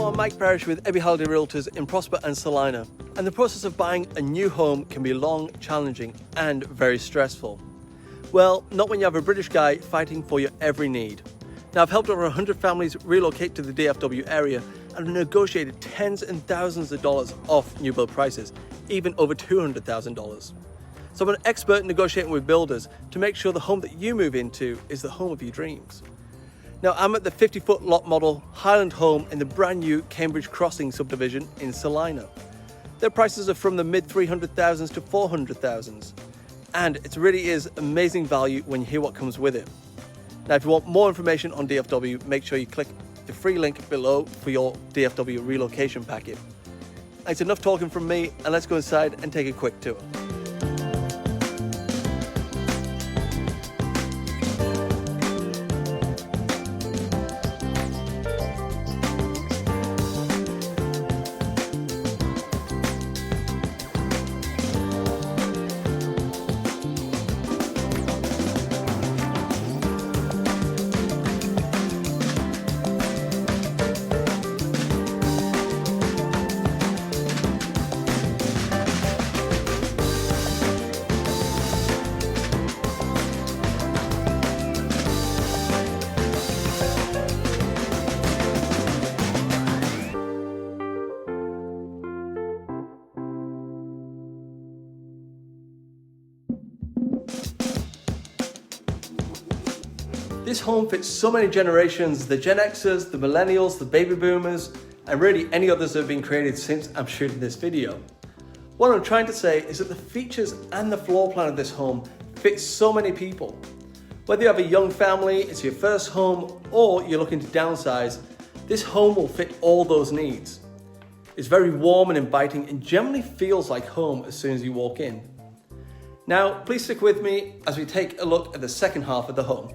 Hello, I'm Mike Parrish with Every Holiday Realtors in Prosper and Celina. And the process of buying a new home can be long, challenging, and very stressful. Well, not when you have a British guy fighting for your every need. Now, I've helped over 100 families relocate to the DFW area and negotiated tens and thousands of dollars off new build prices, even over $200,000. So I'm an expert in negotiating with builders to make sure the home that you move into is the home of your dreams. Now, I'm at the 50-foot lot model Highland Home in the brand new Cambridge Crossing subdivision in Celina. Their prices are from the mid 300,000s to 400,000s. And it really is amazing value when you hear what comes with it. Now, if you want more information on DFW, make sure you click the free link below for your DFW relocation packet. It's enough talking from me, and let's go inside and take a quick tour. This home fits so many generations, the Gen Xers, the Millennials, the Baby Boomers, and really any others that have been created since I'm shooting this video. What I'm trying to say is that the features and the floor plan of this home fit so many people. Whether you have a young family, it's your first home, or you're looking to downsize, this home will fit all those needs. It's very warm and inviting and generally feels like home as soon as you walk in. Now, please stick with me as we take a look at the second half of the home.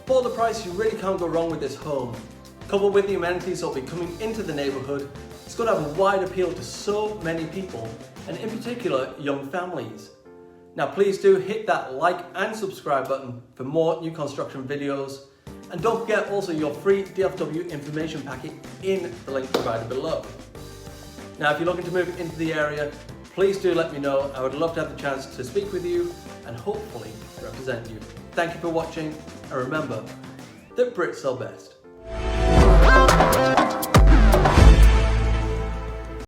For the price, you really can't go wrong with this home. Coupled with the amenities that will be coming into the neighbourhood, it's going to have a wide appeal to so many people, and in particular, young families. Now please do hit that like and subscribe button for more new construction videos. And don't forget also your free DFW information packet in the link provided below. Now if you're looking to move into the area, please do let me know. I would love to have the chance to speak with you and hopefully represent you. Thank you for watching, and remember that Brits are best.